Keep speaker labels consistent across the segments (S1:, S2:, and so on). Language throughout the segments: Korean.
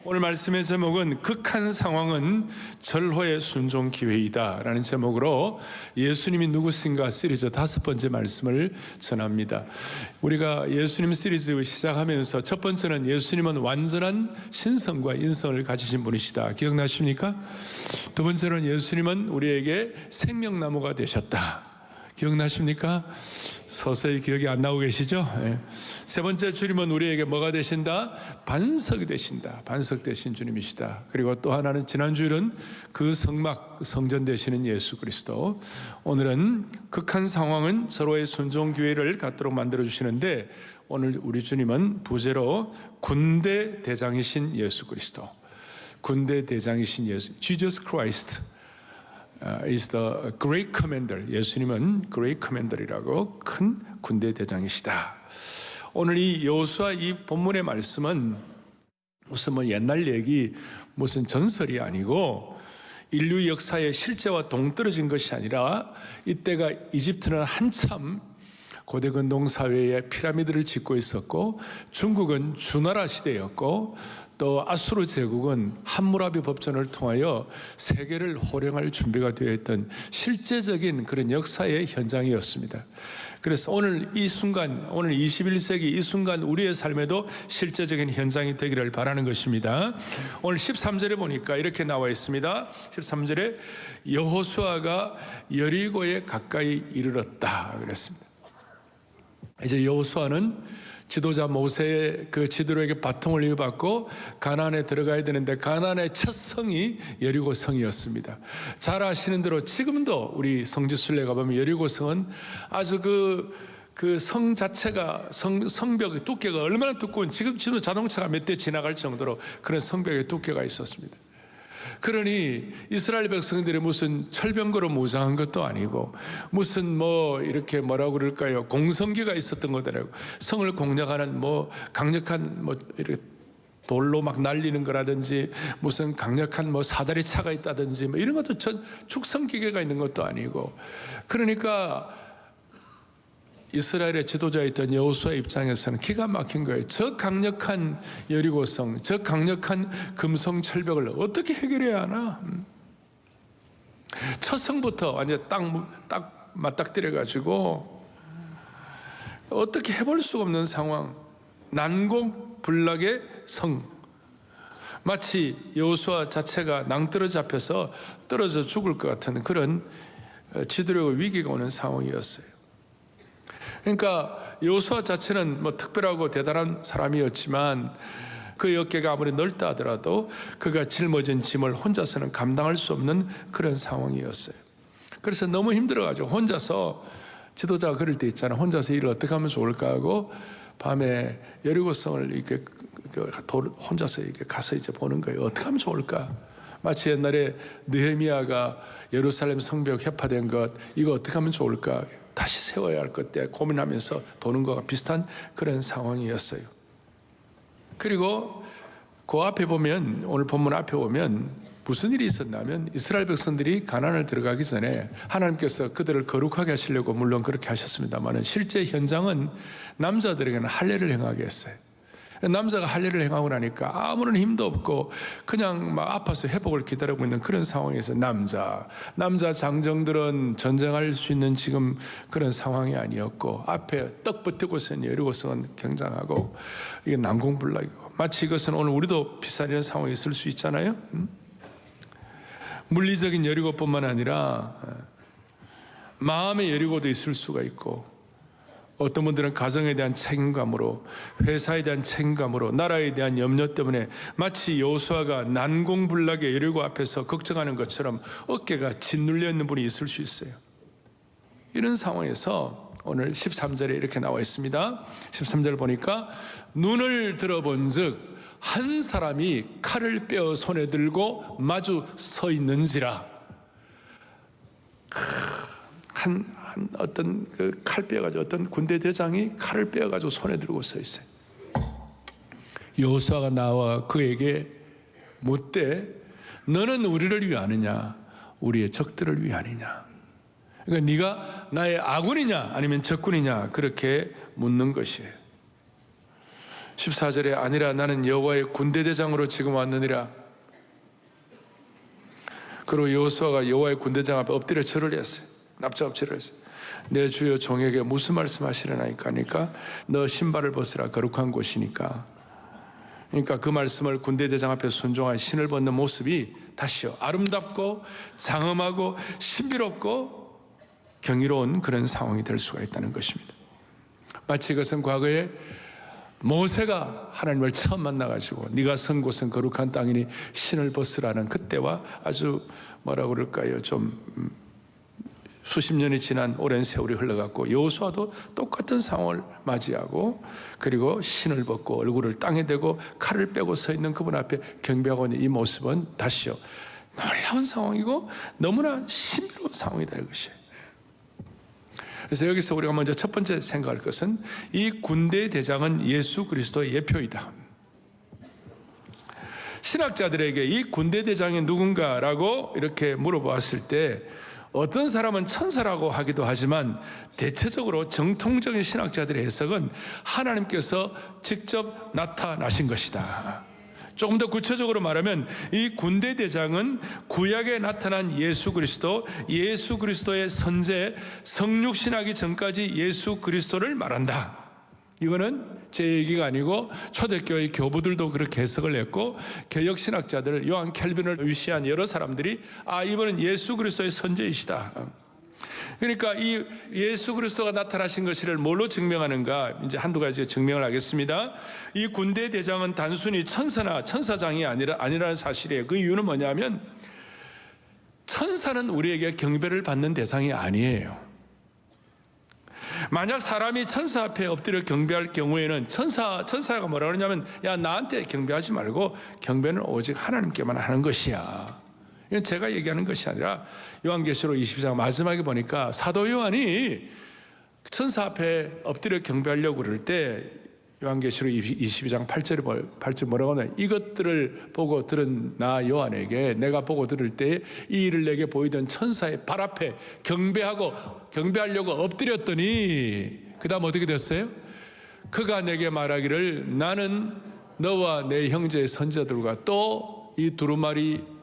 S1: 오늘 말씀의 제목은 극한 상황은 절호의 순종 기회이다 라는 제목으로 예수님이 누구신가 시리즈 5번째 말씀을 전합니다. 우리가 예수님 시리즈 시작하면서 첫 번째는 예수님은 완전한 신성과 인성을 가지신 분이시다. 기억나십니까? 두 번째는 예수님은 우리에게 생명나무가 되셨다. 기억나십니까? 서서히 기억이 안 나오고 계시죠? 네. 세 번째, 주님은 우리에게 뭐가 되신다? 반석이 되신다. 반석 되신 주님이시다. 그리고 또 하나는 지난주일은 그 성막, 성전 되시는 예수 그리스도. 오늘은 극한 상황은 서로의 순종 기회를 갖도록 만들어 주시는데, 오늘 우리 주님은 부제로 군대 대장이신 예수 그리스도. 군대 대장이신 예수, Jesus Christ is the great commander. 예수님은 great commander이라고 큰 군대 대장이시다. 오늘 이 여호수아 이 본문의 말씀은 무슨 뭐 옛날 얘기, 무슨 전설이 아니고 인류 역사의 실제와 동떨어진 것이 아니라, 이때가 이집트는 한참 고대 근동 사회에 피라미드를 짓고 있었고, 중국은 주나라 시대였고, 또 아수르 제국은 함무라비 법전을 통하여 세계를 호령할 준비가 되어 있던 실제적인 그런 역사의 현장이었습니다. 그래서 오늘 이 순간, 오늘 21세기 이 순간 우리의 삶에도 실제적인 현장이 되기를 바라는 것입니다. 오늘 13절에 보니까 이렇게 나와 있습니다. 13절에 여호수아가 여리고에 가까이 이르렀다 그랬습니다. 이제 여호수아는 지도자 모세의 그 지도자에게 바통을 이어받고 가나안에 들어가야 되는데, 가나안의 첫 성이 여리고 성이었습니다. 잘 아시는 대로 지금도 우리 성지순례 가보면 여리고 성은 아주 그 성 자체가 성벽의 두께가 얼마나 두꺼운, 지금도 자동차가 몇 대 지나갈 정도로 그런 성벽의 두께가 있었습니다. 그러니 이스라엘 백성들이 무슨 철병거로 무장한 것도 아니고, 무슨 뭐 이렇게 뭐라고 그럴까요, 공성기가 있었던 것들이고, 성을 공략하는 뭐 강력한 뭐 이렇게 돌로 막 날리는 거라든지, 무슨 강력한 뭐 사다리 차가 있다든지 뭐 이런 것도 축성 기계가 있는 것도 아니고, 그러니까 이스라엘의 지도자였던 여호수아의 입장에서는 기가 막힌 거예요. 저 강력한 여리고성, 저 강력한 금성 철벽을 어떻게 해결해야 하나? 첫 성부터 완전 딱 맞닥뜨려가지고 어떻게 해볼 수가 없는 상황, 난공불락의 성, 마치 여호수아 자체가 낭떠러 잡혀서 떨어져 죽을 것 같은 그런 지도력의 위기가 오는 상황이었어요. 그러니까 여호수아 자체는 뭐 특별하고 대단한 사람이었지만, 그 어깨가 아무리 넓다 하더라도 그가 짊어진 짐을 혼자서는 감당할 수 없는 그런 상황이었어요. 그래서 너무 힘들어가지고 혼자서, 지도자가 그럴 때 있잖아, 혼자서 일을 어떻게 하면 좋을까 하고 밤에 여리고성을 이렇게 혼자서 이렇게 가서 이제 보는 거예요. 어떻게 하면 좋을까? 마치 옛날에 느헤미야가 예루살렘 성벽 해파된 것, 이거 어떻게 하면 좋을까? 다시 세워야 할 것 때 고민하면서 도는 것과 비슷한 그런 상황이었어요. 그리고 그 앞에 보면, 오늘 본문 앞에 보면 무슨 일이 있었냐면, 이스라엘 백성들이 가나안을 들어가기 전에 하나님께서 그들을 거룩하게 하시려고 물론 그렇게 하셨습니다만, 실제 현장은 남자들에게는 할례를 행하게 했어요. 남자가 할례를 행하고 나니까 아무런 힘도 없고 그냥 막 아파서 회복을 기다리고 있는 그런 상황에서 남자 장정들은 전쟁할 수 있는 지금 그런 상황이 아니었고, 앞에 떡 버티고 있는 여리고성은 굉장하고 이게 난공불락이고, 마치 이것은 오늘 우리도 비슷한 이런 상황이 있을 수 있잖아요. 물리적인 여리고뿐만 아니라 마음의 여리고도 있을 수가 있고, 어떤 분들은 가정에 대한 책임감으로, 회사에 대한 책임감으로, 나라에 대한 염려 때문에 마치 여호수아가 난공불락의 여리고 앞에서 걱정하는 것처럼 어깨가 짓눌려 있는 분이 있을 수 있어요. 이런 상황에서 오늘 13절에 이렇게 나와 있습니다. 13절 보니까 눈을 들어본 즉 한 사람이 칼을 빼어 손에 들고 마주 서 있는지라. 어떤 그 칼 빼어가지고, 어떤 군대 대장이 칼을 빼어가지고 손에 들고 서 있어요. 여호수아가 나와 그에게 묻되 너는 우리를 위하느냐 우리의 적들을 위하느냐. 그러니까 네가 나의 아군이냐 아니면 적군이냐, 그렇게 묻는 것이에요. 14절에 아니라 나는 여호와의 군대 대장으로 지금 왔느니라. 그리고 여호수아가 여호와의 군대 대장 앞에 엎드려 절을 했어요. 납작 엎드려 했어요. 내 주여 종에게 무슨 말씀하시려나이까 하니까 너 신발을 벗으라 거룩한 곳이니까. 그러니까 그 말씀을 군대 대장 앞에 순종한 신을 벗는 모습이 다시요 아름답고 장엄하고 신비롭고 경이로운 그런 상황이 될 수가 있다는 것입니다. 마치 이것은 과거에 모세가 하나님을 처음 만나가지고 네가 선 곳은 거룩한 땅이니 신을 벗으라는 그때와 아주 뭐라고 그럴까요? 좀 수십 년이 지난 오랜 세월이 흘러갔고 여호수아도 똑같은 상황을 맞이하고 그리고 신을 벗고 얼굴을 땅에 대고 칼을 빼고 서 있는 그분 앞에 경배하고 있는 이 모습은 다시요 놀라운 상황이고 너무나 신비로운 상황이다 이것이에요. 그래서 여기서 우리가 먼저 첫 번째 생각할 것은 이 군대 대장은 예수 그리스도의 예표이다. 신학자들에게 이 군대 대장이 누군가라고 이렇게 물어보았을 때 어떤 사람은 천사라고 하기도 하지만 대체적으로 정통적인 신학자들의 해석은 하나님께서 직접 나타나신 것이다. 조금 더 구체적으로 말하면 이 군대 대장은 구약에 나타난 예수 그리스도의 선제, 성육신하기 전까지 예수 그리스도를 말한다. 이거는 제 얘기가 아니고 초대교회 교부들도 그렇게 해석을 했고 개혁신학자들 요한 켈빈을 위시한 여러 사람들이 이분은 예수 그리스도의 선제이시다. 그러니까 이 예수 그리스도가 나타나신 것을 뭘로 증명하는가? 이제 한두 가지 증명을 하겠습니다. 이 군대 대장은 단순히 천사나 천사장이 아니라는 사실이에요. 그 이유는 뭐냐면 천사는 우리에게 경배를 받는 대상이 아니에요. 만약 사람이 천사 앞에 엎드려 경배할 경우에는 천사가 뭐라 그러냐면 야 나한테 경배하지 말고 경배는 오직 하나님께만 하는 것이야. 이건 제가 얘기하는 것이 아니라 요한계시록 22장 마지막에 보니까 사도 요한이 천사 앞에 엎드려 경배하려고 그럴 때 요한계시록 22장 8절 뭐라고 하냐, 이것들을 보고 들은 나 요한에게 내가 보고 들을 때 이 일을 내게 보이던 천사의 발 앞에 경배하려고 엎드렸더니 그 다음 어떻게 됐어요? 그가 내게 말하기를 나는 너와 내 형제의 선자들과 또 이 두루마리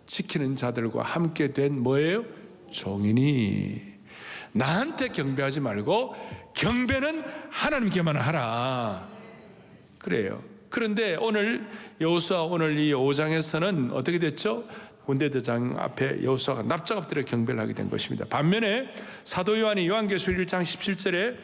S1: 지키는 자들과 함께 된 뭐예요? 종이니 나한테 경배하지 말고 경배는 하나님께만 하라. 그래요. 그런데 오늘 여호수아 오늘 이 5장에서는 어떻게 됐죠? 군대대장 앞에 여호수아가 납작 엎드려 경배를 하게 된 것입니다. 반면에 사도 요한이 요한계시록 1장 17절에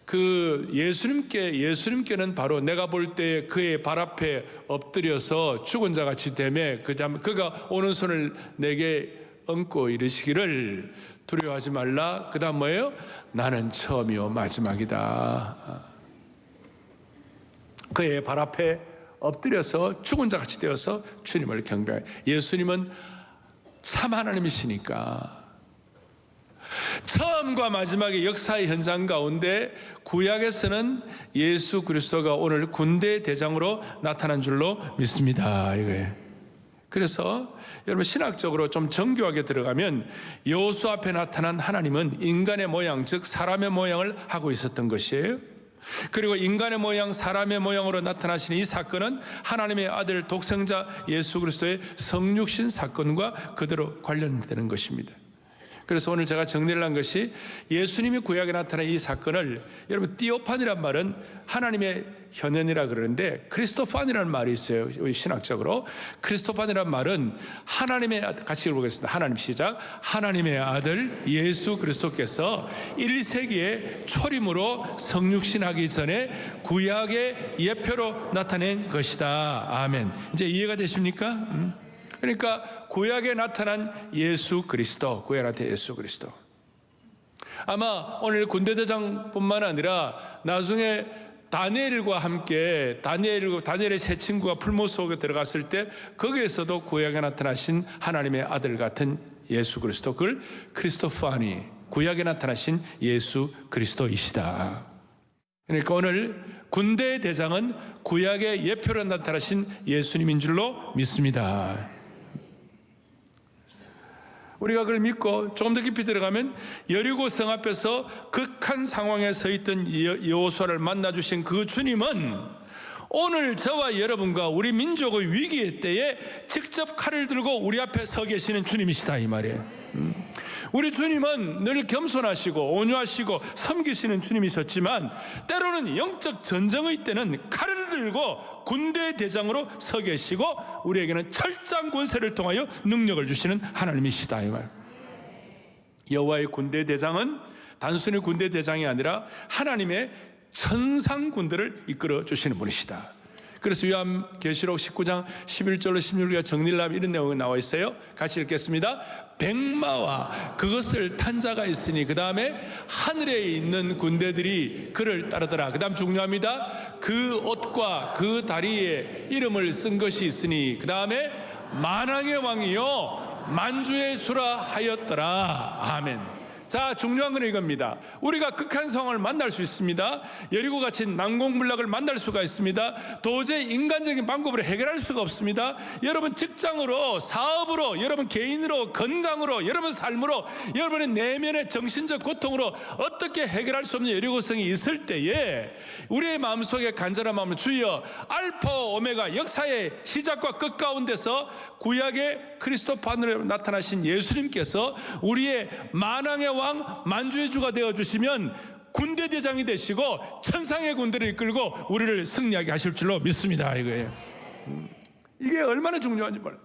S1: 그 예수님께는 바로 내가 볼 때 그의 발 앞에 엎드려서 죽은 자 같이 되매 그가 오른손을 내게 얹고 이르시기를 두려워하지 말라. 그 다음 뭐예요? 나는 처음이요 마지막이다. 그의 발 앞에 엎드려서 죽은 자 같이 되어서 주님을 경배해요. 예수님은 참 하나님이시니까 처음과 마지막의 역사의 현장 가운데 구약에서는 예수 그리스도가 오늘 군대 대장으로 나타난 줄로 믿습니다. 이거예요. 그래서 여러분 신학적으로 좀 정교하게 들어가면 여호수아 앞에 나타난 하나님은 인간의 모양, 즉 사람의 모양을 하고 있었던 것이에요. 그리고 인간의 모양, 사람의 모양으로 나타나신 이 사건은 하나님의 아들 독생자 예수 그리스도의 성육신 사건과 그대로 관련되는 것입니다. 그래서 오늘 제가 정리를 한 것이 예수님이 구약에 나타난 이 사건을 여러분 띠오판이란 말은 하나님의 현현이라 그러는데 크리스토판이라는 말이 있어요. 신학적으로 크리스토판이란 말은 하나님의 같이 읽어보겠습니다. 하나님 시작. 하나님의 아들 예수 그리스도께서 1세기에 초림으로 성육신하기 전에 구약의 예표로 나타낸 것이다. 아멘. 이제 이해가 되십니까? 그러니까 구약에 나타난 예수 그리스도, 구약에 나타난 예수 그리스도. 아마 오늘 군대대장뿐만 아니라 나중에 다니엘과 함께 다니엘의 세 친구가 풀무 속에 들어갔을 때 거기에서도 구약에 나타나신 하나님의 아들 같은 예수 그리스도, 그걸 크리스토파니, 구약에 나타나신 예수 그리스도이시다. 그러니까 오늘 군대의 대장은 구약의 예표로 나타나신 예수님인 줄로 믿습니다. 우리가 그걸 믿고 조금 더 깊이 들어가면 여리고 성 앞에서 극한 상황에 서 있던 여호수아를 만나주신 그 주님은 오늘 저와 여러분과 우리 민족의 위기의 때에 직접 칼을 들고 우리 앞에 서 계시는 주님이시다 이 말이에요. 우리 주님은 늘 겸손하시고 온유하시고 섬기시는 주님이셨지만 때로는 영적 전쟁의 때는 칼을 들고 군대 대장으로 서 계시고 우리에게는 철장 권세를 통하여 능력을 주시는 하나님이시다 이 말. 여호와의 군대 대장은 단순히 군대 대장이 아니라 하나님의 천상 군대를 이끌어 주시는 분이시다. 그래서 요한계시록 19장 11절로 16절에 정리를 하면 이런 내용이 나와 있어요. 같이 읽겠습니다. 백마와 그것을 탄 자가 있으니 그 다음에 하늘에 있는 군대들이 그를 따르더라. 그 다음 중요합니다. 그 옷과 그 다리에 이름을 쓴 것이 있으니 그 다음에 만왕의 왕이요 만주의 주라 하였더라. 아멘. 자, 중요한 건 이겁니다. 우리가 극한 상황을 만날 수 있습니다. 여리고 같이 난공불락을 만날 수가 있습니다. 도저히 인간적인 방법으로 해결할 수가 없습니다. 여러분 직장으로, 사업으로, 여러분 개인으로, 건강으로, 여러분 삶으로, 여러분의 내면의 정신적 고통으로 어떻게 해결할 수 없는 여리고성이 있을 때에 우리의 마음속에 간절한 마음을 주여 알파 오메가 역사의 시작과 끝 가운데서 구약의 그리스도판으로 나타나신 예수님께서 우리의 만왕의 왕 만주의 주가 되어주시면 군대 대장이 되시고 천상의 군대를 이끌고 우리를 승리하게 하실 줄로 믿습니다. 이거예요. 이게 얼마나 중요한지 몰라요.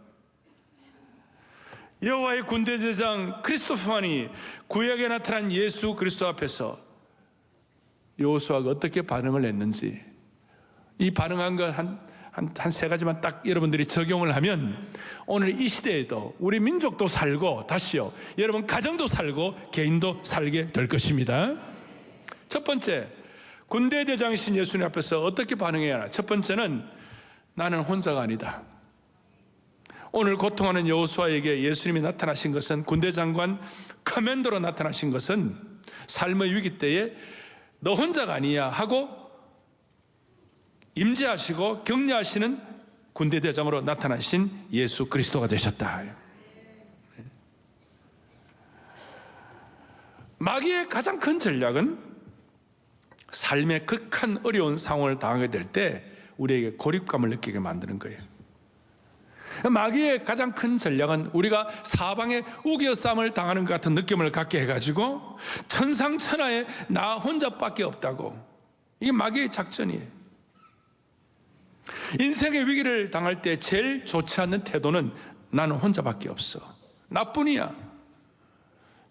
S1: 여호와의 군대 대장 크리스토퍼만이 구약에 나타난 예수 그리스도 앞에서 여호수아가 어떻게 반응을 했는지, 이 반응한 것 한 세 가지만 딱 여러분들이 적용을 하면 오늘 이 시대에도 우리 민족도 살고 다시요 여러분 가정도 살고 개인도 살게 될 것입니다. 첫 번째, 군대 대장이신 예수님 앞에서 어떻게 반응해야 하나. 첫 번째는 나는 혼자가 아니다. 오늘 고통하는 여호수아에게 예수님이 나타나신 것은, 군대 장관 커맨더로 나타나신 것은 삶의 위기 때에 너 혼자가 아니야 하고 임재하시고 격려하시는 군대 대장으로 나타나신 예수 그리스도가 되셨다. 마귀의 가장 큰 전략은 삶의 극한 어려운 상황을 당하게 될 때 우리에게 고립감을 느끼게 만드는 거예요. 마귀의 가장 큰 전략은 우리가 사방에 우겨쌈을 당하는 것 같은 느낌을 갖게 해가지고 천상천하에 나 혼자밖에 없다고. 이게 마귀의 작전이에요. 인생의 위기를 당할 때 제일 좋지 않는 태도는 나는 혼자밖에 없어, 나뿐이야,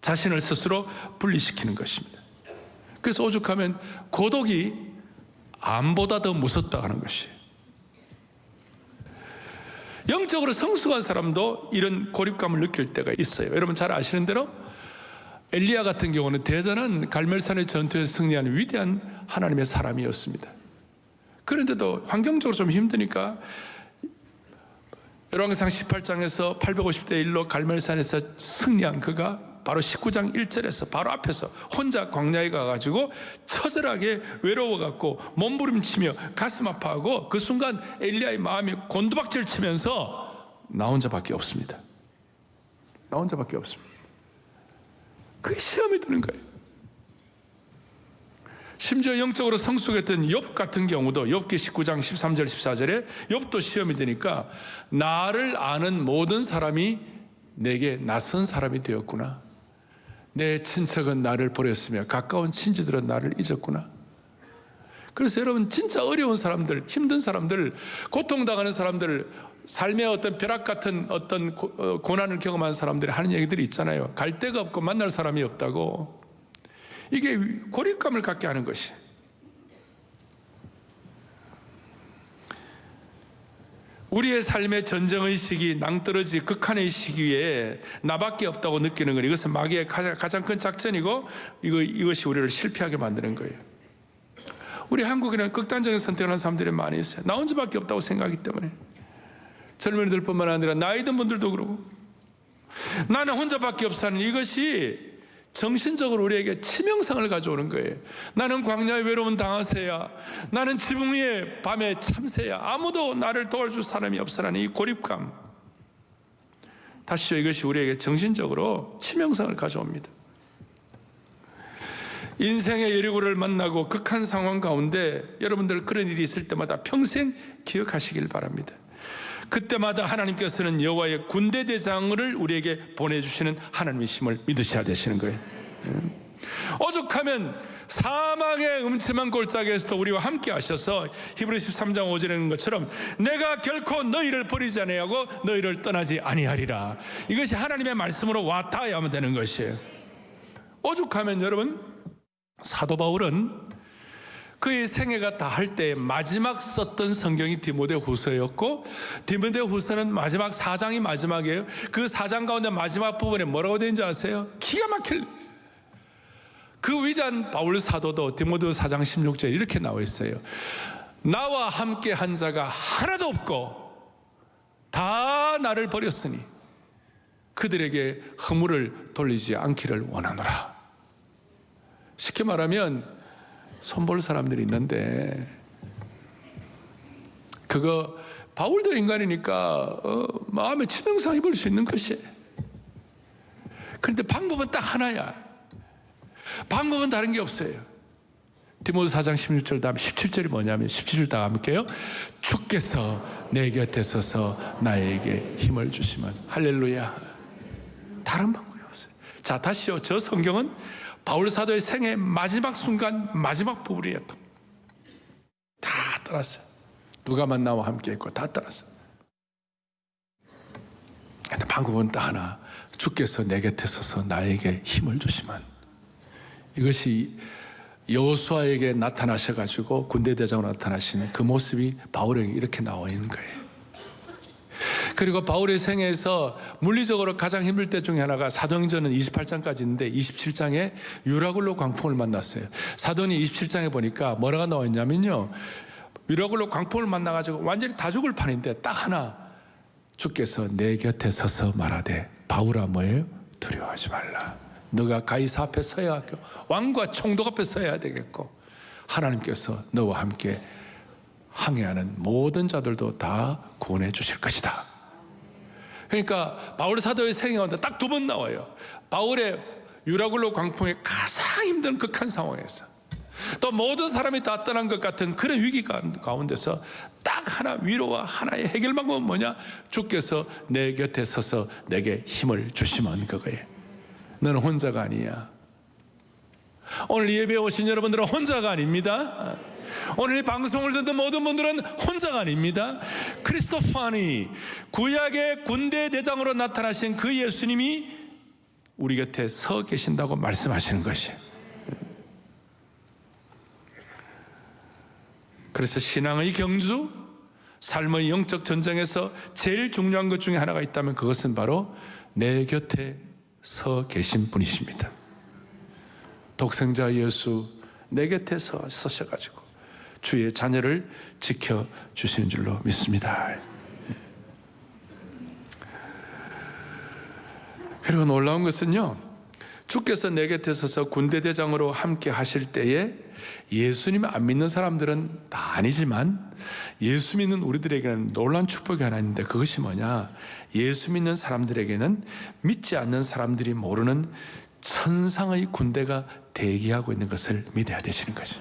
S1: 자신을 스스로 분리시키는 것입니다. 그래서 오죽하면 고독이 암보다 더 무섭다 하는 것이에요. 영적으로 성숙한 사람도 이런 고립감을 느낄 때가 있어요. 여러분 잘 아시는 대로 엘리야 같은 경우는 대단한 갈멜산의 전투에서 승리한 위대한 하나님의 사람이었습니다. 그런데도 환경적으로 좀 힘드니까 열왕기상 18장에서 850대 1로 갈멜산에서 승리한 그가 바로 19장 1절에서 바로 앞에서 혼자 광야에 가가지고 처절하게 외로워갖고 몸부림치며 가슴 아파하고 그 순간 엘리야의 마음이 곤두박질 치면서 나 혼자밖에 없습니다. 나 혼자밖에 없습니다. 그게 시험이 드는 거예요. 심지어 영적으로 성숙했던 욥 같은 경우도 욥기 19장 13절 14절에 욥도 시험이 되니까 나를 아는 모든 사람이 내게 낯선 사람이 되었구나. 내 친척은 나를 버렸으며 가까운 친지들은 나를 잊었구나. 그래서 여러분 진짜 어려운 사람들, 힘든 사람들, 고통당하는 사람들, 삶의 어떤 벼락 같은 어떤 고난을 경험한 사람들이 하는 얘기들이 있잖아요. 갈 데가 없고 만날 사람이 없다고. 이게 고립감을 갖게 하는 것이. 우리의 삶의 전쟁의 시기, 낭떠러지 극한의 시기에 나밖에 없다고 느끼는 건 이것은 마귀의 가장 큰 작전이고 이것이 우리를 실패하게 만드는 거예요. 우리 한국에는 극단적인 선택을 하는 사람들이 많이 있어요. 나 혼자밖에 없다고 생각하기 때문에. 젊은이들뿐만 아니라 나이 든 분들도 그러고 나는 혼자밖에 없다는 이것이 정신적으로 우리에게 치명상을 가져오는 거예요. 나는 광야의 외로운 당하새야, 나는 지붕 위의 밤의 참새야, 아무도 나를 도와줄 사람이 없으라는 이 고립감. 다시요, 이것이 우리에게 정신적으로 치명상을 가져옵니다. 인생의 여리고를 만나고 극한 상황 가운데 여러분들 그런 일이 있을 때마다 평생 기억하시길 바랍니다. 그때마다 하나님께서는 여호와의 군대 대장을 우리에게 보내주시는 하나님이심을 믿으셔야 되시는 거예요. 오죽하면 사망의 음침한 골짜기에서도 우리와 함께 하셔서 히브리서 13장 5절에 있는 것처럼 내가 결코 너희를 버리지 아니하고 너희를 떠나지 아니하리라. 이것이 하나님의 말씀으로 와닿아야만 되는 것이에요. 오죽하면 여러분, 사도 바울은 그의 생애가 다할 때 마지막 썼던 성경이 디모데후서였고, 디모데후서는 마지막 4장이 마지막이에요. 그 4장 가운데 마지막 부분에 뭐라고 되는지 아세요? 기가 막힐, 그 위대한 바울 사도도 디모데후서 4장 16절에 이렇게 나와 있어요. 나와 함께 한 자가 하나도 없고 다 나를 버렸으니 그들에게 허물을 돌리지 않기를 원하노라. 쉽게 말하면 손볼 사람들이 있는데, 그거 바울도 인간이니까 마음에 치명상 입을 수 있는 것이에요. 그런데 방법은 딱 하나야. 방법은 다른 게 없어요. 디모데 4장 16절 다음 17절이 뭐냐면, 17절 다 함께요. 주께서 내 곁에 서서 나에게 힘을 주시면. 할렐루야. 다른 방법이 없어요. 자, 다시요. 저 성경은 바울 사도의 생애 마지막 순간 마지막 부분이었다. 다 떠났어요. 누가만 나와 함께 했고 다 떠났어요. 근데 방법은 딱 하나. 주께서 내 곁에 서서 나에게 힘을 주시면. 이것이 여호수아에게 나타나셔가지고 군대 대장으로 나타나시는 그 모습이 바울에게 이렇게 나와 있는 거예요. 그리고 바울의 생애에서 물리적으로 가장 힘들 때 중에 하나가 사도행전은 28장까지 있는데 27장에 유라굴로 광풍을 만났어요. 사도행전 27장에 보니까 뭐라고 나와 있냐면요, 유라굴로 광풍을 만나가지고 완전히 다 죽을 판인데 딱 하나, 주께서 내 곁에 서서 말하되 바울아 뭐예요? 두려워하지 말라. 너가 가이사 앞에 서야 하고 왕과 총독 앞에 서야 되겠고 하나님께서 너와 함께 항해하는 모든 자들도 다 구원해 주실 것이다. 그러니까 바울 사도의 생애 가운데 딱 두 번 나와요. 바울의 유라굴로 광풍의 가장 힘든 극한 상황에서, 또 모든 사람이 다 떠난 것 같은 그런 위기 가운데서 딱 하나 위로와 하나의 해결 방법은 뭐냐? 주께서 내 곁에 서서 내게 힘을 주시면 그거예요. 너는 혼자가 아니야. 오늘 예배에 오신 여러분들은 혼자가 아닙니다. 오늘 이 방송을 듣는 모든 분들은 혼자가 아닙니다. 크리스토파니, 구약의 군대 대장으로 나타나신 그 예수님이 우리 곁에 서 계신다고 말씀하시는 것이에요. 그래서 신앙의 경주, 삶의 영적 전쟁에서 제일 중요한 것 중에 하나가 있다면 그것은 바로 내 곁에 서 계신 분이십니다. 독생자 예수 내 곁에 서셔가지고 주의 자녀를 지켜주시는 줄로 믿습니다. 그리고 놀라운 것은요, 주께서 내 곁에 서서 군대 대장으로 함께 하실 때에 예수님 안 믿는 사람들은 다 아니지만 예수 믿는 우리들에게는 놀라운 축복이 하나 있는데, 그것이 뭐냐? 예수 믿는 사람들에게는 믿지 않는 사람들이 모르는 천상의 군대가 대기하고 있는 것을 믿어야 되시는 거죠.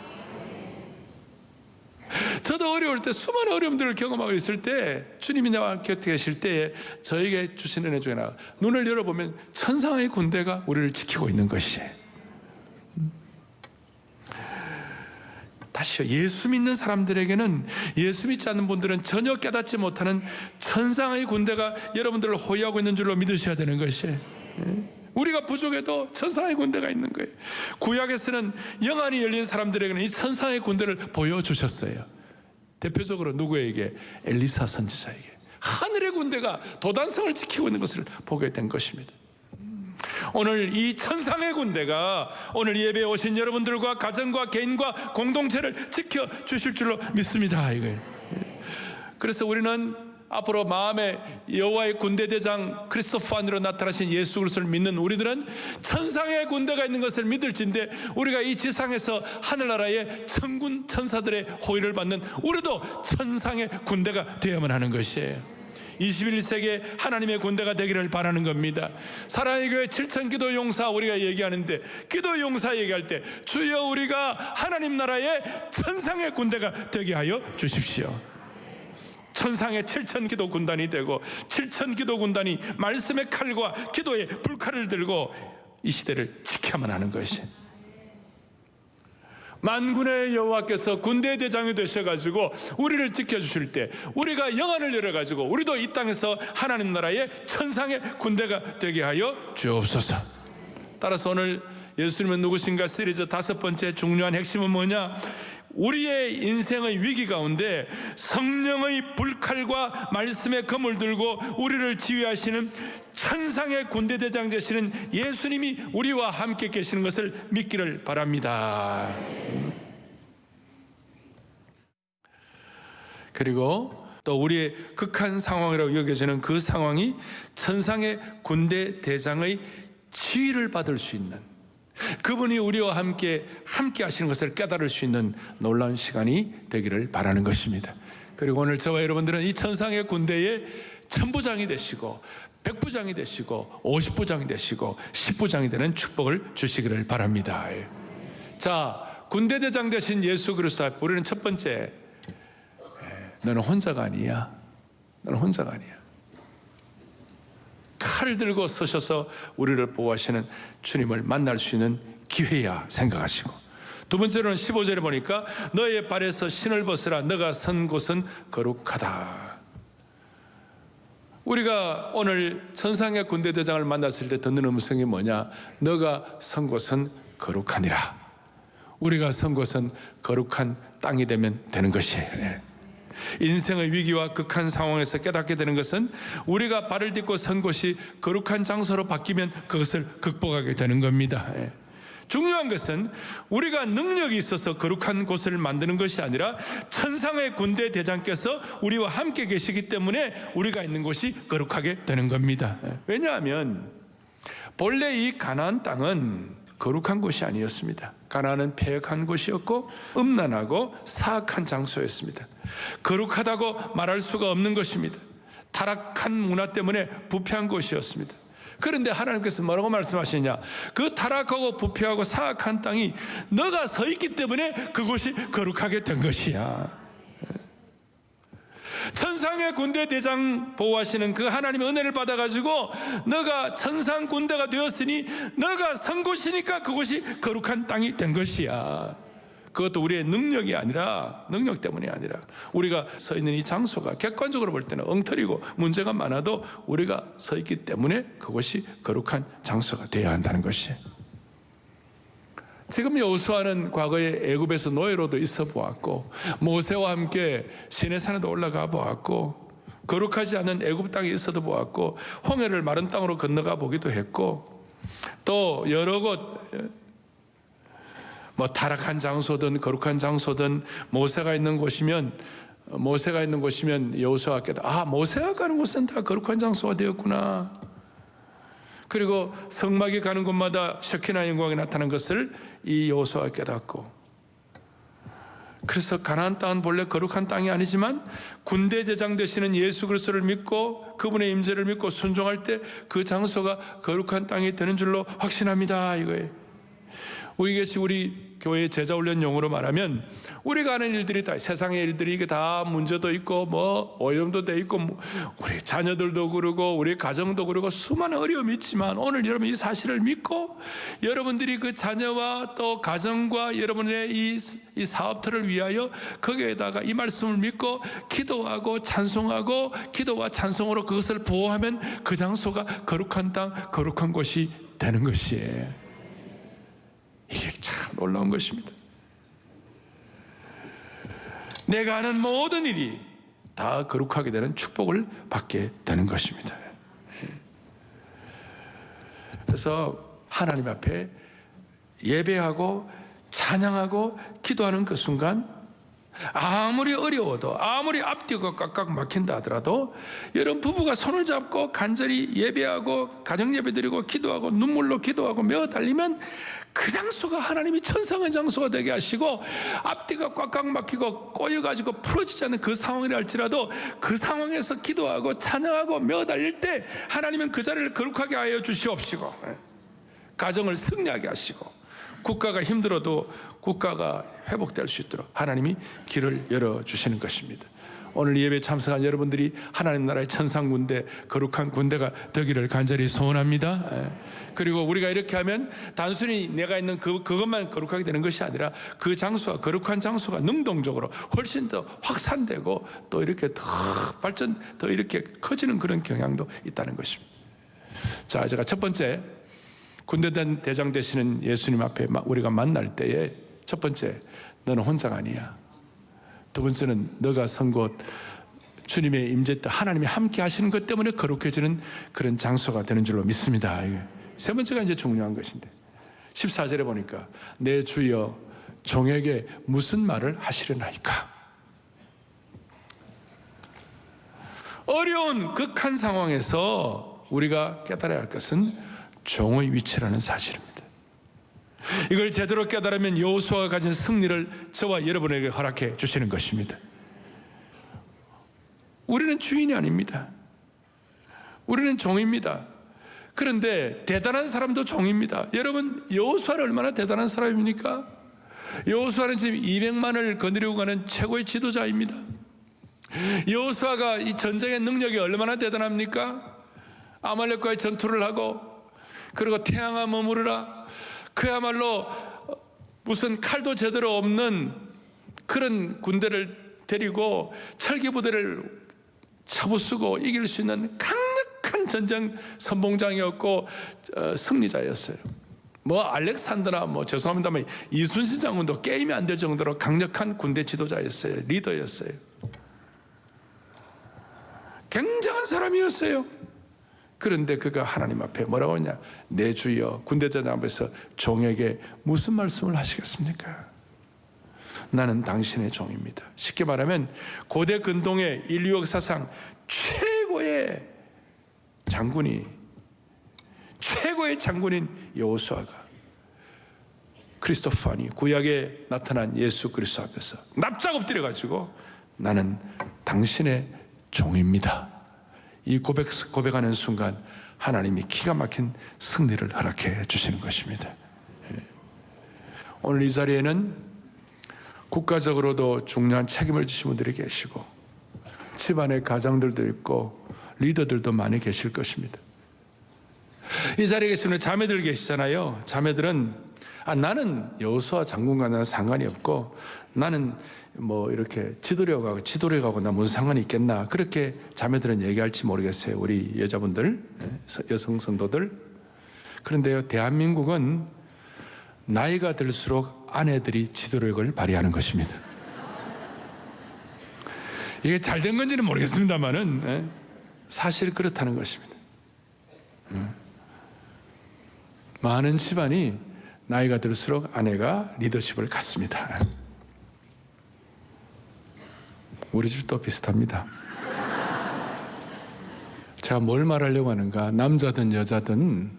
S1: 저도 어려울 때 수많은 어려움들을 경험하고 있을 때 주님이 나와 곁에 계실 때에 저에게 주신 은혜 중에 하나, 눈을 열어보면 천상의 군대가 우리를 지키고 있는 것이에요. 다시요, 예수 믿는 사람들에게는, 예수 믿지 않는 분들은 전혀 깨닫지 못하는 천상의 군대가 여러분들을 호위하고 있는 줄로 믿으셔야 되는 것이에요. 우리가 부족해도 천상의 군대가 있는 거예요. 구약에서는 영안이 열린 사람들에게는 이 천상의 군대를 보여주셨어요. 대표적으로 누구에게? 엘리사 선지자에게. 하늘의 군대가 도단성을 지키고 있는 것을 보게 된 것입니다. 오늘 이 천상의 군대가 오늘 예배에 오신 여러분들과 가정과 개인과 공동체를 지켜주실 줄로 믿습니다. 이거예요. 그래서 우리는 앞으로 마음에 여호와의 군대 대장 크리스토퍼 안으로 나타나신 예수 그리스도를 믿는 우리들은 천상의 군대가 있는 것을 믿을진데, 우리가 이 지상에서 하늘나라의 천군 천사들의 호위를 받는 우리도 천상의 군대가 되어야만 하는 것이에요. 21세기에 하나님의 군대가 되기를 바라는 겁니다. 사랑의 교회 7천 기도 용사 우리가 얘기하는데, 기도 용사 얘기할 때 주여 우리가 하나님 나라의 천상의 군대가 되게 하여 주십시오. 천상의 7천 기도 군단이 되고 7천 기도 군단이 말씀의 칼과 기도의 불칼을 들고 이 시대를 지켜야만 하는 것이, 만군의 여호와께서 군대 대장이 되셔가지고 우리를 지켜주실 때 우리가 영안을 열어가지고 우리도 이 땅에서 하나님 나라의 천상의 군대가 되게 하여 주옵소서. 따라서 오늘 예수님은 누구신가 시리즈 5번째 중요한 핵심은 뭐냐? 우리의 인생의 위기 가운데 성령의 불칼과 말씀의 검을 들고 우리를 지휘하시는 천상의 군대 대장 되시는 예수님이 우리와 함께 계시는 것을 믿기를 바랍니다. 그리고 또 우리의 극한 상황이라고 여겨지는 그 상황이 천상의 군대 대장의 지휘를 받을 수 있는, 그분이 우리와 함께 하시는 것을 깨달을 수 있는 놀라운 시간이 되기를 바라는 것입니다. 그리고 오늘 저와 여러분들은 이 천상의 군대의 천부장이 되시고 100부장이 되시고 50부장이 되시고 10부장이 되는 축복을 주시기를 바랍니다. 자, 군대대장 되신 예수 그리스도 앞에 우리는 첫 번째, 너는 혼자가 아니야. 너는 혼자가 아니야. 칼을 들고 서셔서 우리를 보호하시는 주님을 만날 수 있는 기회야 생각하시고, 두 번째로는 15절에 보니까 너의 발에서 신을 벗으라. 너가 선 곳은 거룩하다. 우리가 오늘 천상의 군대대장을 만났을 때 듣는 음성이 뭐냐? 너가 선 곳은 거룩하니라. 우리가 선 곳은 거룩한 땅이 되면 되는 것이에요. 인생의 위기와 극한 상황에서 깨닫게 되는 것은 우리가 발을 딛고 선 곳이 거룩한 장소로 바뀌면 그것을 극복하게 되는 겁니다. 중요한 것은 우리가 능력이 있어서 거룩한 곳을 만드는 것이 아니라 천상의 군대 대장께서 우리와 함께 계시기 때문에 우리가 있는 곳이 거룩하게 되는 겁니다. 왜냐하면 본래 이 가나안 땅은 거룩한 곳이 아니었습니다. 가나안은 폐역한 곳이었고 음란하고 사악한 장소였습니다. 거룩하다고 말할 수가 없는 것입니다. 타락한 문화 때문에 부패한 곳이었습니다. 그런데 하나님께서 뭐라고 말씀하시냐? 그 타락하고 부패하고 사악한 땅이 너가 서 있기 때문에 그곳이 거룩하게 된 것이야. 천상의 군대 대장 보호하시는 그 하나님의 은혜를 받아가지고 너가 천상 군대가 되었으니 너가 선 곳이니까 그곳이 거룩한 땅이 된 것이야. 그것도 우리의 능력이 아니라, 능력 때문이 아니라 우리가 서 있는 이 장소가 객관적으로 볼 때는 엉터리고 문제가 많아도 우리가 서 있기 때문에 그것이 거룩한 장소가 되어야 한다는 것이에요. 지금 여호수아는 과거에 애굽에서 노예로도 있어 보았고 모세와 함께 시내산에도 올라가 보았고 거룩하지 않은 애굽 땅에 있어도 보았고 홍해를 마른 땅으로 건너가 보기도 했고 또 여러 곳 타락한 장소든 거룩한 장소든 모세가 있는 곳이면 여호수아께도 모세가 가는 곳은 다 거룩한 장소가 되었구나. 그리고 성막이 가는 곳마다 셰키나 영광이 나타난 것을 이 여호수아가 깨닫고, 그래서 가나안 땅은 본래 거룩한 땅이 아니지만 군대 제장 되시는 예수 그리스도를 믿고 그분의 임재를 믿고 순종할 때 그 장소가 거룩한 땅이 되는 줄로 확신합니다. 이거예요. 우리 교회 제자훈련 용어로 말하면 우리가 하는 일들이 다, 세상의 일들이 이게 다 문제도 있고 오염도 돼 있고 우리 자녀들도 그러고 우리 가정도 그러고 수많은 어려움이 있지만 오늘 여러분 이 사실을 믿고 여러분들이 그 자녀와 또 가정과 여러분의 이 사업들을 위하여 거기에다가 이 말씀을 믿고 기도하고 찬송하고 기도와 찬송으로 그것을 보호하면 그 장소가 거룩한 땅, 거룩한 곳이 되는 것이에요. 이게 참 놀라운 것입니다. 내가 하는 모든 일이 다 거룩하게 되는 축복을 받게 되는 것입니다. 그래서 하나님 앞에 예배하고 찬양하고 기도하는 그 순간 아무리 어려워도, 아무리 앞뒤가 꽉꽉 막힌다 하더라도 여러분 부부가 손을 잡고 간절히 예배하고 가정예배 드리고 기도하고 눈물로 기도하고 메어 달리면 그 장소가 하나님이 천상의 장소가 되게 하시고, 앞뒤가 꽉꽉 막히고 꼬여가지고 풀어지지 않는 그 상황이라 할지라도 그 상황에서 기도하고 찬양하고 메어 달릴 때 하나님은 그 자리를 거룩하게 하여 주시옵시고, 가정을 승리하게 하시고, 국가가 힘들어도 국가가 회복될 수 있도록 하나님이 길을 열어주시는 것입니다. 오늘 예배에 참석한 여러분들이 하나님 나라의 천상군대, 거룩한 군대가 되기를 간절히 소원합니다. 그리고 우리가 이렇게 하면 단순히 내가 있는 그것만 거룩하게 되는 것이 아니라 그 장소가, 거룩한 장소가 능동적으로 훨씬 더 확산되고 또 이렇게 더 발전, 더 이렇게 커지는 그런 경향도 있다는 것입니다. 자, 제가 첫 번째, 군대단 대장 되시는 예수님 앞에 우리가 만날 때에 첫 번째, 너는 혼자가 아니야. 두 번째는 너가 선 곳 주님의 임재 때 하나님이 함께 하시는 것 때문에 거룩해지는 그런 장소가 되는 줄로 믿습니다. 세 번째가 이제 중요한 것인데 14절에 보니까 내 주여 종에게 무슨 말을 하시려나이까. 어려운 극한 상황에서 우리가 깨달아야 할 것은 종의 위치라는 사실입니다. 이걸 제대로 깨달으면 여호수아가 가진 승리를 저와 여러분에게 허락해 주시는 것입니다. 우리는 주인이 아닙니다. 우리는 종입니다. 그런데 대단한 사람도 종입니다. 여러분, 여호수아는 얼마나 대단한 사람입니까? 여호수아는 지금 200만을 거느리고 가는 최고의 지도자입니다. 여호수아가 이 전쟁의 능력이 얼마나 대단합니까? 아말렉과의 전투를 하고, 그리고 태양아 머무르라, 그야말로 무슨 칼도 제대로 없는 그런 군대를 데리고 철기부대를 쳐부수고 이길 수 있는 강력한 전쟁 선봉장이었고 승리자였어요. 알렉산더나 죄송합니다만 이순신 장군도 게임이 안 될 정도로 강력한 군대 지도자였어요. 리더였어요. 굉장한 사람이었어요. 그런데 그가 하나님 앞에 뭐라고 하냐? 내 주여, 군대장 앞에서 종에게 무슨 말씀을 하시겠습니까? 나는 당신의 종입니다. 쉽게 말하면 고대 근동의 인류 역사상 최고의 장군인 여호수아가 크리스토파니 구약에 나타난 예수 그리스도 앞에서 납작 엎드려가지고 나는 당신의 종입니다. 이 고백하는 순간 하나님이 기가 막힌 승리를 허락해 주시는 것입니다. 오늘 이 자리에는 국가적으로도 중요한 책임을 지신 분들이 계시고 집안의 가장들도 있고 리더들도 많이 계실 것입니다. 이 자리에 계시는 자매들 계시잖아요. 자매들은 나는 여호수아 장군과 나는 상관이 없고 나는 이렇게 지도려 가고 나 무슨 상관이 있겠나, 그렇게 자매들은 얘기할지 모르겠어요. 우리 여자분들, 여성 성도들. 그런데요, 대한민국은 나이가 들수록 아내들이 지도력을 발휘하는 것입니다. 이게 잘된 건지는 모르겠습니다만은 사실 그렇다는 것입니다. 많은 집안이 나이가 들수록 아내가 리더십을 갖습니다. 우리 집도 비슷합니다. 제가 뭘 말하려고 하는가? 남자든 여자든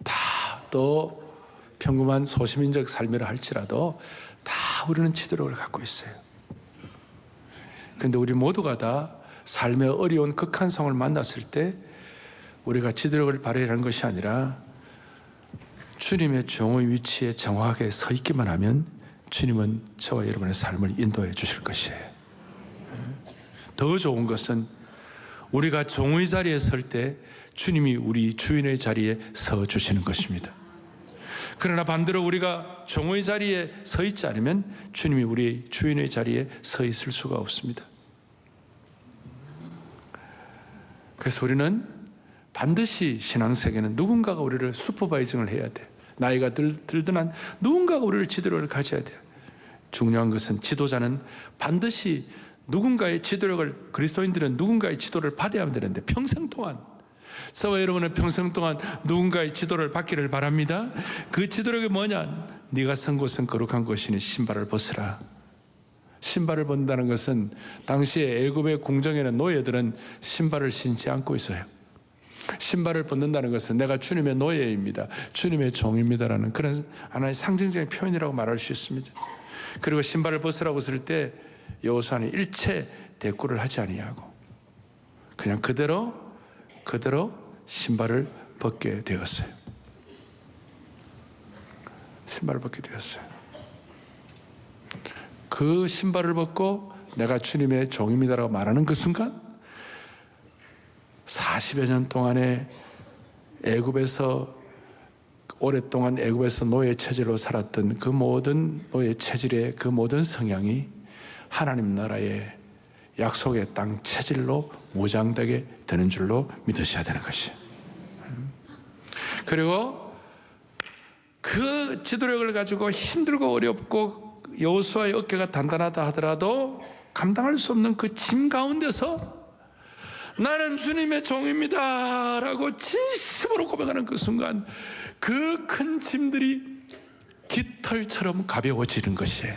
S1: 다 또 평범한 소시민적 삶이라 할지라도 다 우리는 지도력을 갖고 있어요. 그런데 우리 모두가 다 삶의 어려운 극한 상황을 만났을 때 우리가 지도력을 발휘하는 것이 아니라 주님의 종의 위치에 정확하게 서 있기만 하면 주님은 저와 여러분의 삶을 인도해 주실 것이에요. 더 좋은 것은 우리가 종의 자리에 설 때 주님이 우리 주인의 자리에 서 주시는 것입니다. 그러나 반대로 우리가 종의 자리에 서 있지 않으면 주님이 우리 주인의 자리에 서 있을 수가 없습니다. 그래서 우리는 반드시 신앙세계는 누군가가 우리를 슈퍼바이징을 해야 돼. 나이가 들든 한 누군가가 우리를 지도력을 가져야 돼요. 중요한 것은 지도자는 반드시 누군가의 지도력을, 그리스도인들은 누군가의 지도를 받아야 되는데 평생 동안, 저와 여러분은 평생 동안 누군가의 지도를 받기를 바랍니다. 그 지도력이 뭐냐? 네가 선 곳은 거룩한 곳이니 신발을 벗으라. 신발을 벗는다는 것은 당시에 애굽의 궁정에는 노예들은 신발을 신지 않고 있어요. 신발을 벗는다는 것은 내가 주님의 노예입니다, 주님의 종입니다라는 그런 하나의 상징적인 표현이라고 말할 수 있습니다. 그리고 신발을 벗으라고 했을 때 여호수아는 일체 대꾸를 하지 아니하고 그냥 그대로 신발을 벗게 되었어요. 신발을 벗게 되었어요. 그 신발을 벗고 내가 주님의 종입니다라고 말하는 그 순간 40여 년 동안에 애굽에서 오랫동안 애굽에서 노예 체질로 살았던 그 모든 노예 체질의 그 모든 성향이 하나님 나라의 약속의 땅 체질로 무장되게 되는 줄로 믿으셔야 되는 것이에요. 그리고 그 지도력을 가지고 힘들고 어렵고 여호수아의 어깨가 단단하다 하더라도 감당할 수 없는 그 짐 가운데서 나는 주님의 종입니다 라고 진심으로 고백하는 그 순간 그 큰 짐들이 깃털처럼 가벼워지는 것이에요.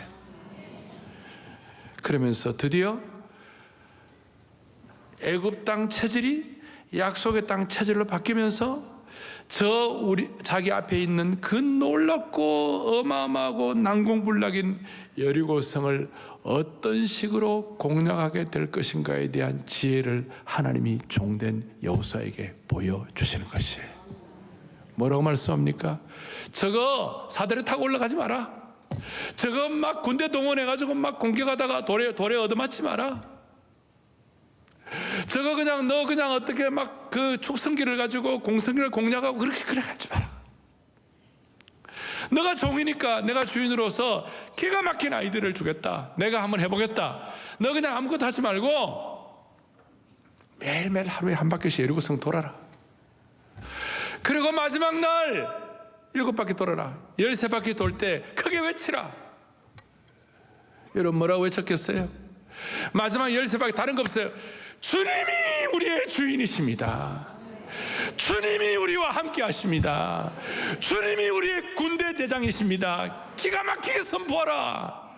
S1: 그러면서 드디어 애굽 땅 체질이 약속의 땅 체질로 바뀌면서 자기 앞에 있는 그 놀랍고 어마어마하고 난공불락인 여리고성을 어떤 식으로 공략하게 될 것인가에 대한 지혜를 하나님이 종된 여호수아에게 보여주시는 것이에요. 뭐라고 말씀합니까? 저거 사다리 타고 올라가지 마라. 저거 막 군대 동원해가지고 막 공격하다가 돌에 얻어맞지 마라. 저거 그냥 너 그냥 어떻게 막 그 축성기를 가지고 공성기를 공략하고 그래 하지 마라. 너가 종이니까 내가 주인으로서 기가 막힌 아이디어를 주겠다. 내가 한번 해보겠다. 너 그냥 아무것도 하지 말고 매일매일 하루에 한 바퀴씩 여리고성 돌아라. 그리고 마지막 날 7바퀴 돌아라. 13바퀴 돌 때 크게 외치라. 여러분 뭐라고 외쳤겠어요? 마지막 13바퀴 다른 거 없어요. 주님이 우리의 주인이십니다. 주님이 우리와 함께 하십니다. 주님이 우리의 군대 대장이십니다. 기가 막히게 선포하라.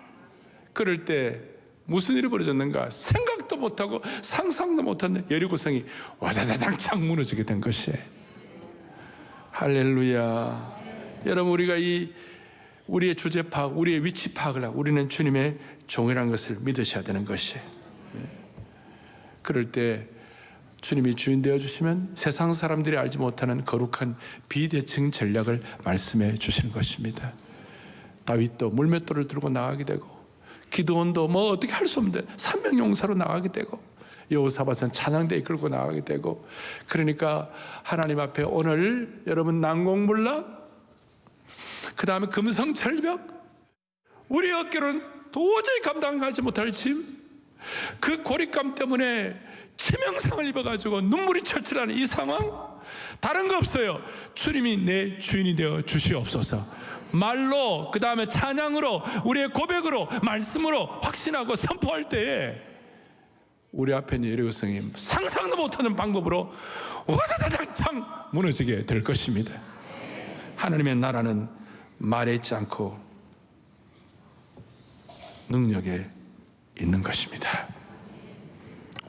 S1: 그럴 때 무슨 일이 벌어졌는가? 생각도 못하고 상상도 못한 여리고성이 와자자장창 무너지게 된 것이에요. 할렐루야. 여러분 우리가 우리의 주제 파악, 우리의 위치 파악을 하고 우리는 주님의 종이라는 것을 믿으셔야 되는 것이에요. 그럴 때 주님이 주인 되어주시면 세상 사람들이 알지 못하는 거룩한 비대칭 전략을 말씀해 주시는 것입니다. 다윗도 물맷돌을 들고 나가게 되고 기드온도 뭐 어떻게 할 수 없는데 산명용사로 나가게 되고 여호사밧은 찬양대 이끌고 나가게 되고 그러니까 하나님 앞에 오늘 여러분 난공불락 그 다음에 금성철벽 우리 어깨로는 도저히 감당하지 못할 짐 그 고립감 때문에 치명상을 입어가지고 눈물이 철철하는 이 상황 다른 거 없어요. 주님이 내 주인이 되어 주시옵소서. 말로 그 다음에 찬양으로 우리의 고백으로 말씀으로 확신하고 선포할 때에 우리 앞에 있는 여리고성이 상상도 못하는 방법으로 와다다닥창 무너지게 될 것입니다. 하나님의 나라는 말에 있지 않고 능력에 있는 것입니다.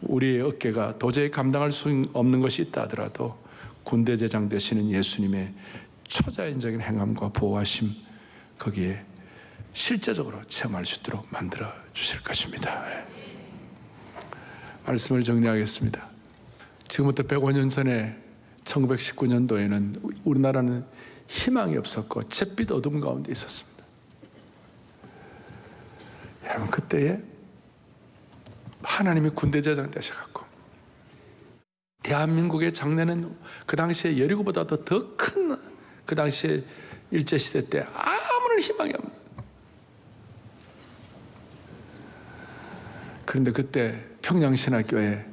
S1: 우리의 어깨가 도저히 감당할 수 없는 것이 있다 하더라도 군대 대장 되시는 예수님의 초자연적인 행함과 보호하심 거기에 실제적으로 체험할 수 있도록 만들어 주실 것입니다. 말씀을 정리하겠습니다. 지금부터 105년 전에 1919년도에는 우리나라는 희망이 없었고 잿빛 어둠 가운데 있었습니다. 여러분 그때에 하나님이 군대 대장 되셔갖고 대한민국의 장래는 그 당시에 여리고보다도 더 큰 그 당시에 일제시대 때 아무런 희망이 없는 그런데 그때 평양신학교에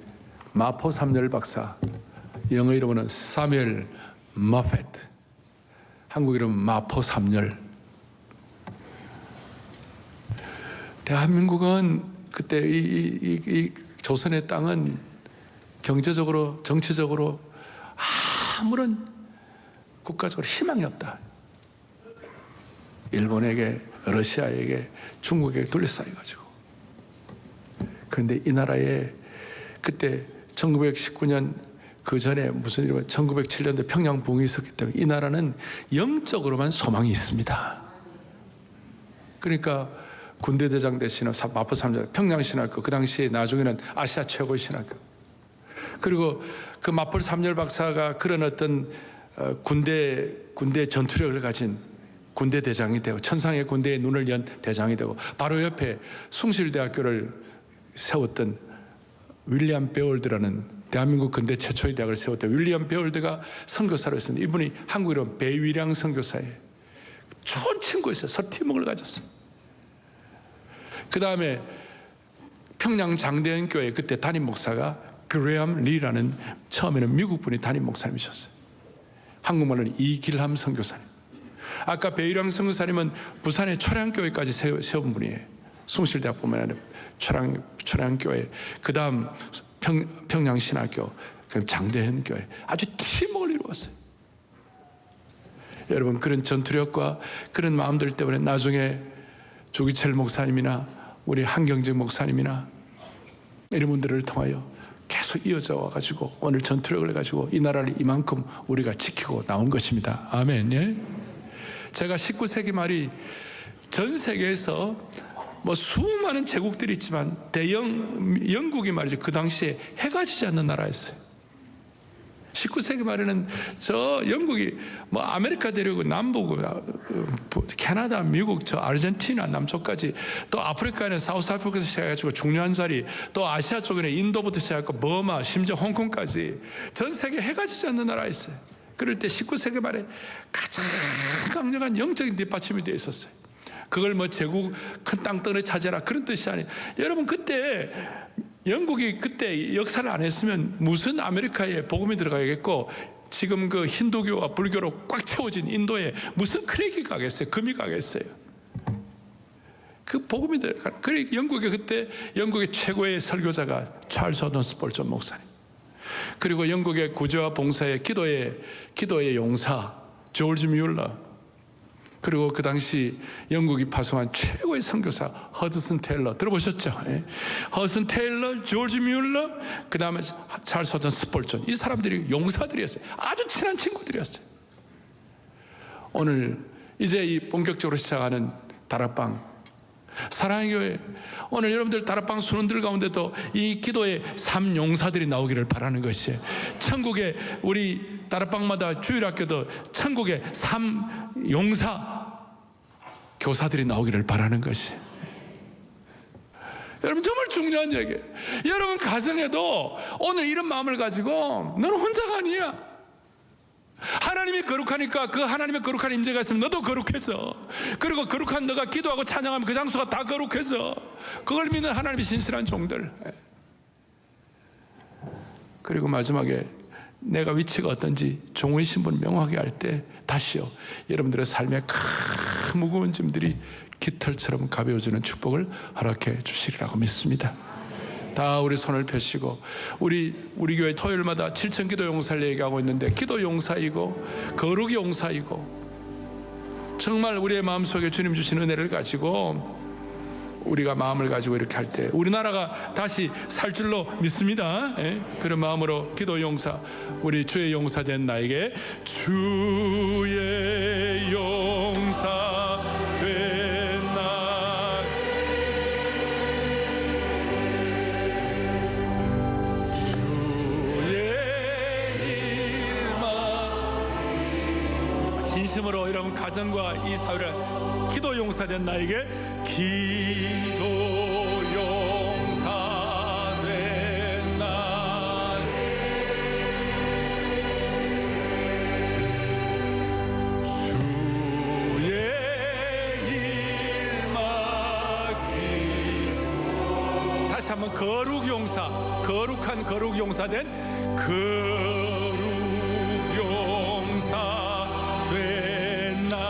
S1: 마포 삼열 박사 영어 이름은 사뮤엘 머펫 한국 이름은 마포 삼열 대한민국은 그때 이 조선의 땅은 경제적으로 정치적으로 아무런 국가적으로 희망이 없다. 일본에게 러시아에게 중국에게 둘러싸여가지고 그런데 이 나라에 그때 1919년 그 전에 무슨 일이면 1907년도 평양 붕이 있었기 때문에 이 나라는 영적으로만 소망이 있습니다. 그러니까 군대대장 되시는 마포 삼자 평양신학교, 그 당시에 나중에는 아시아 최고의 신학교, 그리고 그 마포 삼열 박사가 그런 어떤 군대 전투력을 가진 군대 대장이 되고 천상의 군대의 눈을 연 대장이 되고, 바로 옆에 숭실대학교를 세웠던 윌리엄 베올드라는 대한민국 근대 최초의 대학을 세웠던 윌리엄 베올드가 선교사로 있었는데, 이분이 한국 이름 배위량 선교사예요. 좋은 친구였어요. 서티목을 가졌어요. 그 다음에 평양 장대현 교회 그때 담임 목사가 그레엄 리라는, 처음에는 미국 분이 담임 목사님이셨어요. 한국말로는 이길함 선교사님. 아까 배위량 선교사님은 부산의 초량교회까지 세운 분이에요. 숭실대학뿐만 아니라 초량교회, 그 다음 평양신학교, 그 장대현 교회, 아주 팀워크를 이루었어요. 여러분, 그런 전투력과 그런 마음들 때문에 나중에 조기철 목사님이나 우리 한경직 목사님이나 이런 분들을 통하여 계속 이어져 와가지고 오늘 전투력을 가지고 이 나라를 이만큼 우리가 지키고 나온 것입니다. 아멘. 예? 제가 19세기 말이 전 세계에서 뭐 수많은 제국들이 있지만 영국이 말이죠, 그 당시에 해가 지지 않는 나라였어요. 19세기 말에는 저 영국이 뭐 아메리카 대륙 남부, 캐나다, 미국, 저 아르헨티나 남쪽까지, 또 아프리카는 사우스 아프리카에서 시작해가지고 중요한 자리, 또 아시아 쪽에는 인도부터 시작하고 버마, 심지어 홍콩까지 전 세계 해가 지지 않는 나라였어요. 그럴 때 19세기 말에 가장 강력한 영적인 뒷받침이 되어 있었어요. 그걸 뭐 제국 큰 땅덩어리 차지하라 그런 뜻이 아니에요. 여러분, 그때 영국이 그때 역사를 안 했으면 무슨 아메리카에 복음이 들어가겠고, 지금 그 힌두교와 불교로 꽉 채워진 인도에 무슨 크랙이 가겠어요? 금이 가겠어요? 그 복음이 들어가. 그래 영국에 그때 영국의 최고의 설교자가 찰스 오던 스폴전 목사님, 그리고 영국의 구제와 봉사의 기도의 용사 조지 뮬러, 그리고 그 당시 영국이 파송한 최고의 선교사 허드슨 테일러, 들어보셨죠? 예. 허드슨 테일러, 조지 뮬러, 그 다음에 찰스 오던 스폴전, 이 사람들이 용사들이었어요. 아주 친한 친구들이었어요. 오늘 이제 이 본격적으로 시작하는 다락방 사랑의 교회, 오늘 여러분들 다락방 수련들 가운데도 이 기도의 3용사들이 나오기를 바라는 것이에요. 천국에 우리 다락방마다 주일학교도 천국의 3용사 교사들이 나오기를 바라는 것이에요. 여러분, 정말 중요한 얘기예요. 여러분 가정에도 오늘 이런 마음을 가지고 너는 혼자가 아니야. 하나님이 거룩하니까 그 하나님의 거룩한 임재가 있으면 너도 거룩해져. 그리고 거룩한 너가 기도하고 찬양하면 그 장소가 다 거룩해져. 그걸 믿는 하나님의 신실한 종들. 그리고 마지막에 내가 위치가 어떤지 종의 신분 명확하게 할 때 다시요, 여러분들의 삶에 큰 무거운 짐들이 깃털처럼 가벼워지는 축복을 허락해 주시리라고 믿습니다. 다 우리 손을 펴시고, 우리 교회 토요일마다 7천 기도 용사를 얘기하고 있는데, 기도 용사이고 거룩 용사이고, 정말 우리의 마음속에 주님 주신 은혜를 가지고 우리가 마음을 가지고 이렇게 할 때 우리나라가 다시 살 줄로 믿습니다. 예? 그런 마음으로 기도 용사, 우리 주의 용사 된 나에게 주의 용사 된 나, 주의 일만, 진심으로 여러분 가정과 이 사회를 기도 용사 된 나에게 기도 용사 된 나, 주의 일 맡기. 다시 한번 거룩 용사, 거룩한 거룩 용사 된 거룩 용사 된 나,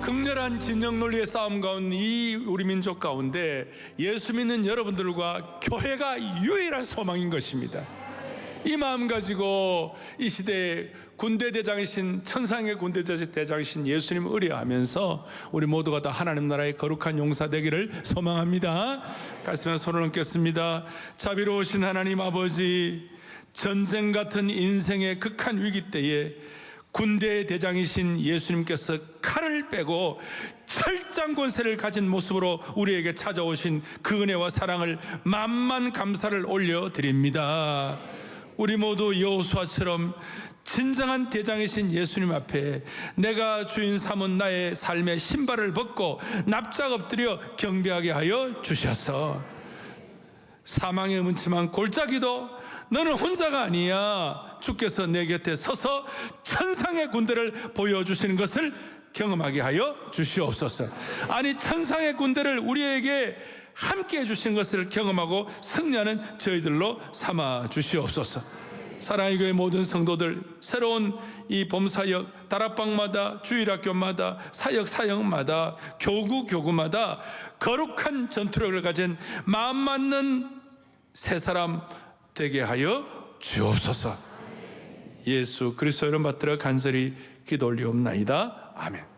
S1: 극렬한 진영 논리의 싸움 가운데 이 우리 민족 가운데 예수 믿는 여러분들과 교회가 유일한 소망인 것입니다. 이 마음 가지고 이 시대에 군대 대장이신, 천상의 군대 대장이신 예수님을 의뢰하면서 우리 모두가 다 하나님 나라의 거룩한 용사 되기를 소망합니다. 가슴에 손을 얹겠습니다. 자비로우신 하나님 아버지, 전쟁 같은 인생의 극한 위기 때에 군대의 대장이신 예수님께서 칼을 빼고 철장 권세를 가진 모습으로 우리에게 찾아오신 그 은혜와 사랑을 만만 감사를 올려드립니다. 우리 모두 여호수아처럼 진정한 대장이신 예수님 앞에 내가 주인 삼은 나의 삶의 신발을 벗고 납작 엎드려 경배하게 하여 주셔서 사망의 음침한 골짜기도 너는 혼자가 아니야, 주께서 내 곁에 서서 천상의 군대를 보여주시는 것을 경험하게 하여 주시옵소서. 아니, 천상의 군대를 우리에게 함께 해주신 것을 경험하고 승리하는 저희들로 삼아 주시옵소서. 사랑의 교회 모든 성도들, 새로운 이 봄사역, 다락방마다, 주일학교마다, 사역마다, 교구마다 거룩한 전투력을 가진 마음 맞는 새 사람 되게 하여 주옵소서. 예수 그리스도 이름 받들어 간절히 기도 올리옵나이다. 아멘.